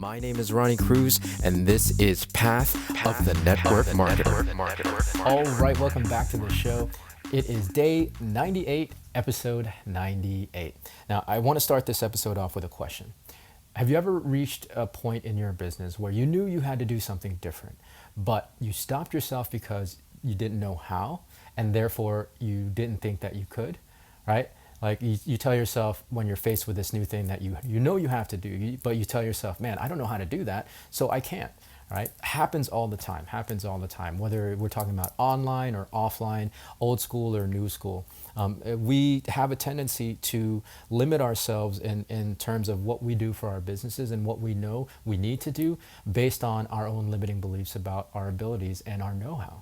My name is Ronnie Cruz, and this is Path of the Network Marketer. All right, welcome back to the show. It is day 98, episode 98. Now, I want to start this episode off with a question. Have you ever reached a point in your business where you knew you had to do something different, but you stopped yourself because you didn't know how, and therefore you didn't think that you could, right? Like you tell yourself when you're faced with this new thing that you know you have to do, but you tell yourself, man, I don't know how to do that, so I can't, right? Happens all the time, whether we're talking about online or offline, old school or new school. We have a tendency to limit ourselves in terms of what we do for our businesses and what we know we need to do based on our own limiting beliefs about our abilities and our know-how.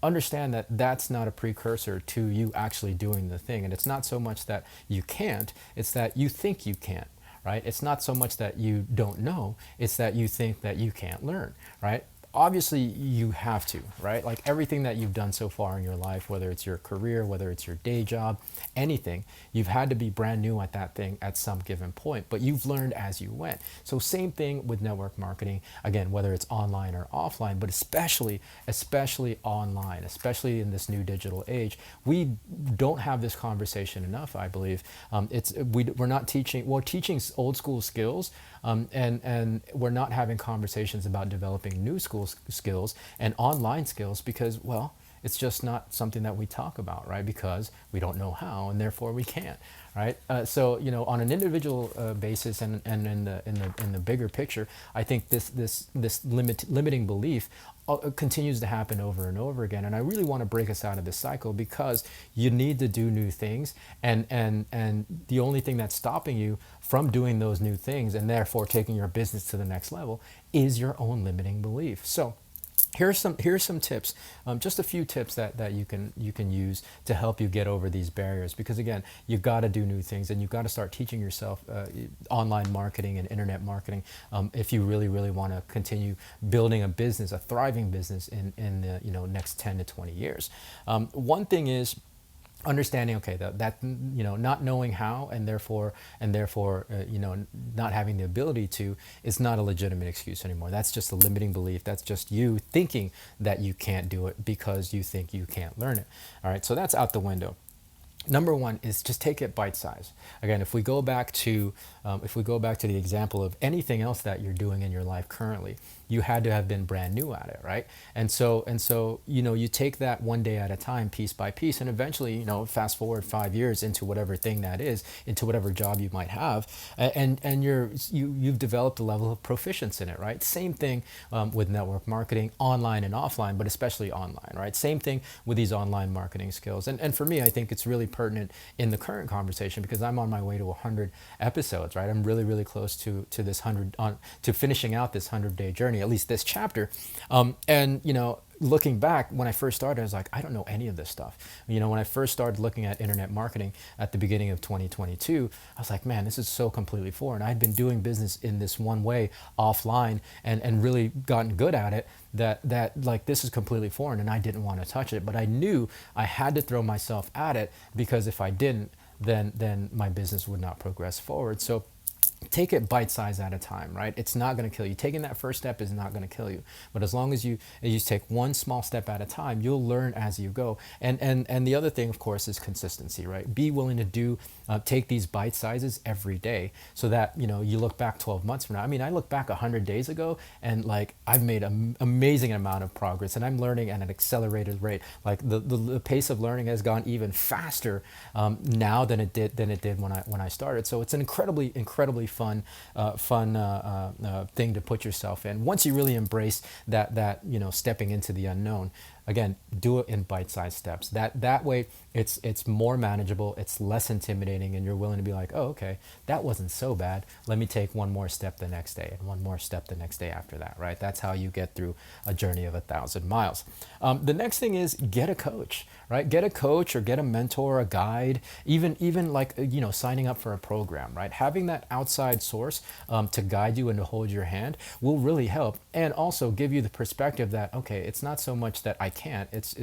Understand that that's not a precursor to you actually doing the thing. And it's not so much that you can't, it's that you think you can't, right? It's not so much that you don't know, it's that you think that you can't learn, right? Obviously you have to, right? Like everything that you've done so far in your life, whether it's your career, whether it's your day job, anything, you've had to be brand new at that thing at some given point, but you've learned as you went. So same thing with network marketing, again, whether it's online or offline, but especially online, especially in this new digital age. We don't have this conversation enough, I believe. We're not teaching, we're teaching old school skills, and we're not having conversations about developing new school skills and online skills because, well, it's just not something that we talk about, right? Because we don't know how, and therefore we can't, right? So on an individual basis and in the bigger picture, I think this limiting belief continues to happen over and over again. And I really want to break us out of this cycle because you need to do new things, and the only thing that's stopping you from doing those new things and therefore taking your business to the next level is your own limiting belief. So here's some tips, just a few tips that you can use to help you get over these barriers. Because again, you've got to do new things, and you've got to start teaching yourself online marketing and internet marketing if you really want to continue building a business, a thriving business in the next 10 to 20 years. One thing is understanding, okay, that not knowing how and therefore not having the ability to is not a legitimate excuse anymore. That's just a limiting belief. That's just you thinking that you can't do it because you think you can't learn it. All right, so that's out the window. Number one is just take it bite size. Again, if we go back to the example of anything else that you're doing in your life currently, you had to have been brand new at it, right? And so you take that one day at a time, piece by piece, and eventually fast forward 5 years into whatever thing that is, into whatever job you might have, and you've developed a level of proficiency in it, right? Same thing with network marketing, online and offline, but especially online, right? Same thing with these online marketing skills. And for me, I think it's really pertinent in the current conversation because I'm on my way to 100 episodes, right? I'm really close to this 100 to finishing out this 100-day journey, at least this chapter. Looking back, when I first started, I was like, I don't know any of this stuff. When I first started looking at internet marketing at the beginning of 2022, I was like, man, this is so completely foreign. I'd been doing business in this one way offline and really gotten good at it that like this is completely foreign, and I didn't want to touch it. But I knew I had to throw myself at it because if I didn't, then my business would not progress forward. So take it bite size at a time, right? It's not going to kill you. Taking that first step is not going to kill you. But as long as you take one small step at a time, you'll learn as you go. And the other thing, of course, is consistency, right? Be willing to take these bite sizes every day so that, you look back 12 months from now. I mean, I look back 100 days ago and like I've made an amazing amount of progress, and I'm learning at an accelerated rate. Like the pace of learning has gone even faster now than it did when I started. So it's an incredibly fun thing to put yourself in. Once you really embrace that stepping into the unknown, again, do it in bite-sized steps. That way, it's more manageable, it's less intimidating, and you're willing to be like, oh, okay, that wasn't so bad. Let me take one more step the next day, and one more step the next day after that, right? That's how you get through a journey of 1,000 miles. The next thing is get a coach, right? Get a coach or get a mentor, a guide, even like signing up for a program, right? Having that outside source to guide you and to hold your hand will really help, and also give you the perspective that, okay, it's not so much that I can't. It's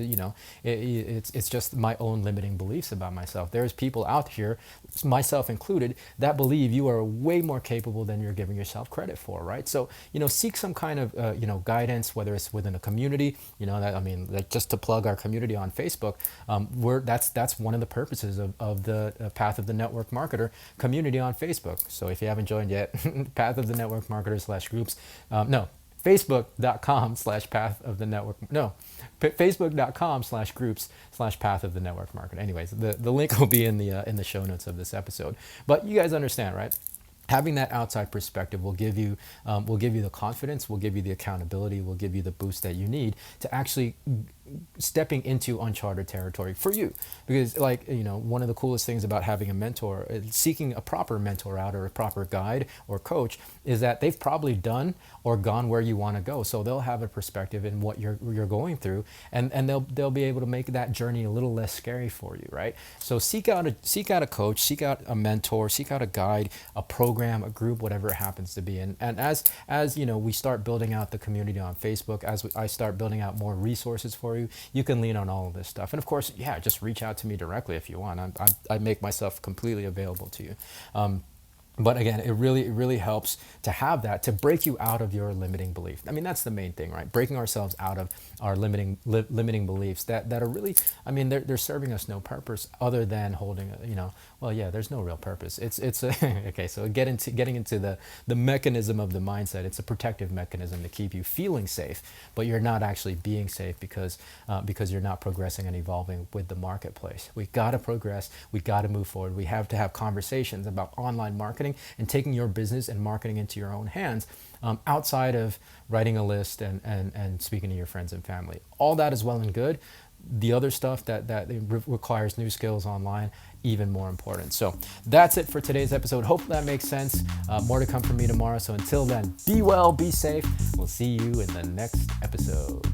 it's just my own limiting beliefs about myself. There's people out here, myself included, that believe you are way more capable than you're giving yourself credit for, right? So seek some kind of guidance, whether it's within a community. Like just to plug our community on Facebook, that's one of the purposes of the Path of the Network Marketer community on Facebook. So if you haven't joined yet, Path of the Network Marketer /groups, Facebook.com/Path of the Network, Facebook.com/groups/Path of the Network Marketer. Anyways, the link will be in the show notes of this episode. But you guys understand, right? Having that outside perspective will give you the confidence, will give you the accountability, will give you the boost that you need to actually stepping into uncharted territory for you. Because one of the coolest things about having a mentor, seeking a proper mentor out or a proper guide or coach, is that they've probably done or gone where you want to go. So they'll have a perspective in what you're going through, and they'll be able to make that journey a little less scary for you, right? So seek out a coach, seek out a mentor, seek out a guide, a program, a group, whatever it happens to be. And as we start building out the community on Facebook, I start building out more resources for you, you can lean on all of this stuff. And of course, just reach out to me directly if you want. I make myself completely available to you. But again, it really helps to have that, to break you out of your limiting belief. I mean, that's the main thing, right? Breaking ourselves out of our limiting beliefs that are really, they're serving us no purpose other than holding, there's no real purpose. It's okay. So getting into the mechanism of the mindset. It's a protective mechanism to keep you feeling safe, but you're not actually being safe because you're not progressing and evolving with the marketplace. We got to progress. We got to move forward. We have to have conversations about online marketing and taking your business and marketing into your own hands, outside of writing a list and speaking to your friends and family. All that is well and good. The other stuff that requires new skills online, even more important. So that's it for today's episode. Hope that makes sense. More to come from me tomorrow. So until then, be well, be safe. We'll see you in the next episode.